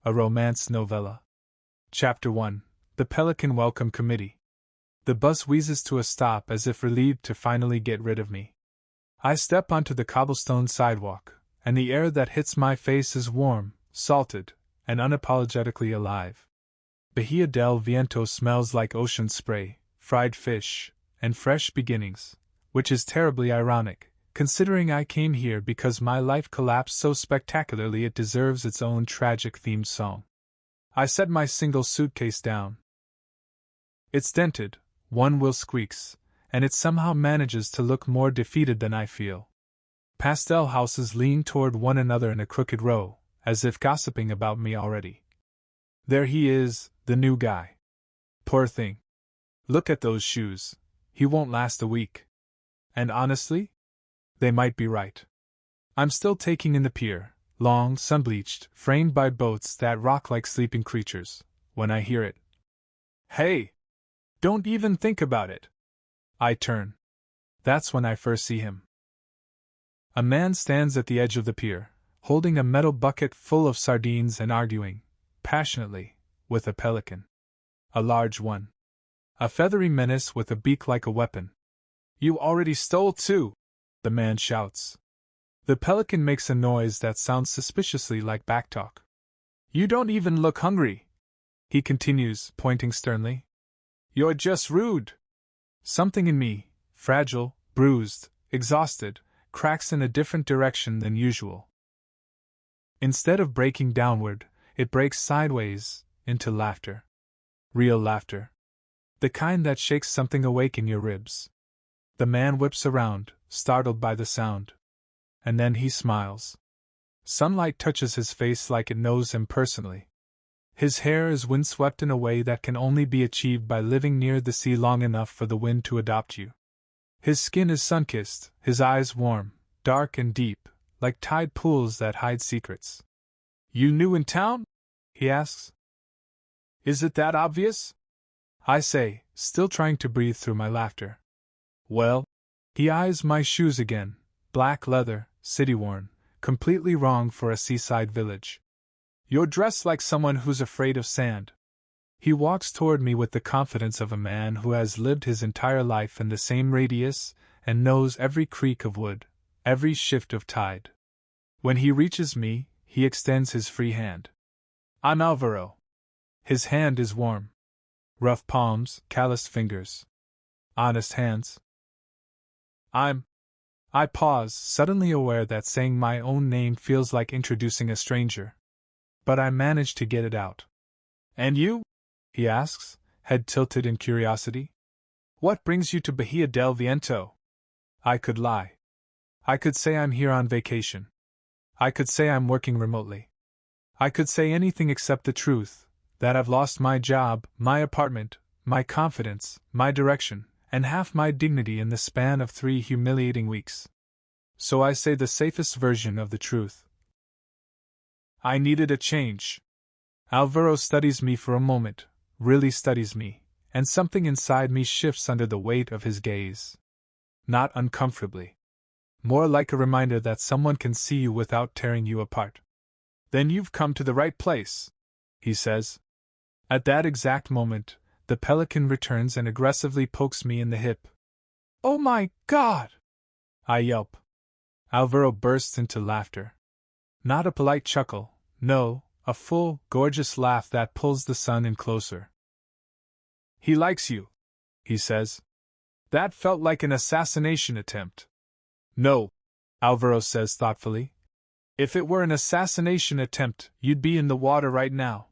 A Romance Novella. Chapter 1. The Pelican Welcome Committee. The bus wheezes to a stop as if relieved to finally get rid of me. I step onto the cobblestone sidewalk, and the air that hits my face is warm, salted, and unapologetically alive. Bahia del Viento smells like ocean spray, fried fish, and fresh beginnings, which is terribly ironic, considering I came here because my life collapsed so spectacularly it deserves its own tragic-themed song. I set my single suitcase down. It's dented, one wheel squeaks, and it somehow manages to look more defeated than I feel. Pastel houses lean toward one another in a crooked row, as if gossiping about me already. There he is, the new guy. Poor thing. Look at those shoes. He won't last a week. And honestly, they might be right. I'm still taking in the pier, long, sun-bleached, framed by boats that rock like sleeping creatures, when I hear it. Hey! Don't even think about it! I turn. That's when I first see him. A man stands at the edge of the pier, holding a metal bucket full of sardines and arguing, passionately, with a pelican. A large one. A feathery menace with a beak like a weapon. You already stole two! The man shouts. The pelican makes a noise that sounds suspiciously like backtalk. You don't even look hungry, he continues, pointing sternly. You're just rude. Something in me, fragile, bruised, exhausted, cracks in a different direction than usual. Instead of breaking downward, it breaks sideways, into laughter. Real laughter. The kind that shakes something awake in your ribs. The man whips around, startled by the sound. And then he smiles. Sunlight touches his face like it knows him personally. His hair is windswept in a way that can only be achieved by living near the sea long enough for the wind to adopt you. His skin is sun-kissed, his eyes warm, dark and deep, like tide pools that hide secrets. You new in town? He asks. Is it that obvious? I say, still trying to breathe through my laughter. Well, he eyes my shoes again, black leather, city-worn, completely wrong for a seaside village. You're dressed like someone who's afraid of sand. He walks toward me with the confidence of a man who has lived his entire life in the same radius and knows every creak of wood, every shift of tide. When he reaches me, he extends his free hand. I'm Alvaro. His hand is warm. Rough palms, calloused fingers. Honest hands. I pause, suddenly aware that saying my own name feels like introducing a stranger. But I manage to get it out. And you? He asks, head tilted in curiosity. What brings you to Bahia del Viento? I could lie. I could say I'm here on vacation. I could say I'm working remotely. I could say anything except the truth, that I've lost my job, my apartment, my confidence, my direction, and half my dignity in the span of 3 humiliating weeks. So I say the safest version of the truth. I needed a change. Alvaro studies me for a moment, really studies me, and something inside me shifts under the weight of his gaze. Not uncomfortably. More like a reminder that someone can see you without tearing you apart. Then you've come to the right place, he says. At that exact moment, the pelican returns and aggressively pokes me in the hip. Oh my God! I yelp. Alvaro bursts into laughter. Not a polite chuckle, no, a full, gorgeous laugh that pulls the sun in closer. He likes you, he says. That felt like an assassination attempt. No, Alvaro says thoughtfully. If it were an assassination attempt, you'd be in the water right now.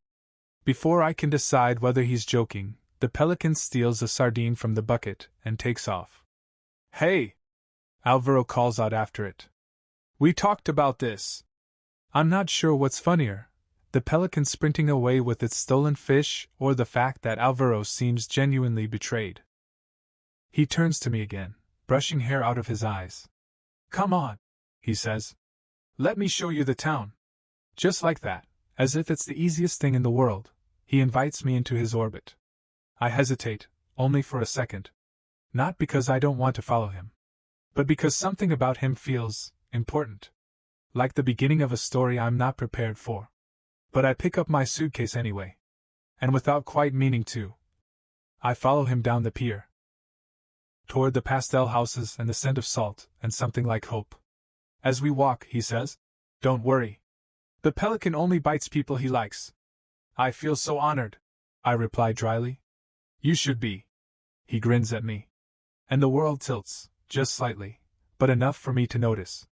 Before I can decide whether he's joking, the pelican steals a sardine from the bucket and takes off. Hey! Alvaro calls out after it. We talked about this. I'm not sure what's funnier, the pelican sprinting away with its stolen fish or the fact that Alvaro seems genuinely betrayed. He turns to me again, brushing hair out of his eyes. Come on, he says. Let me show you the town. Just like that, as if it's the easiest thing in the world, he invites me into his orbit. I hesitate, only for a second. Not because I don't want to follow him, but because something about him feels important. Like the beginning of a story I'm not prepared for. But I pick up my suitcase anyway. And without quite meaning to, I follow him down the pier. Toward the pastel houses and the scent of salt and something like hope. As we walk, he says, "Don't worry. The pelican only bites people he likes." "I feel so honored," I reply dryly. "You should be." He grins at me. And the world tilts, just slightly, but enough for me to notice.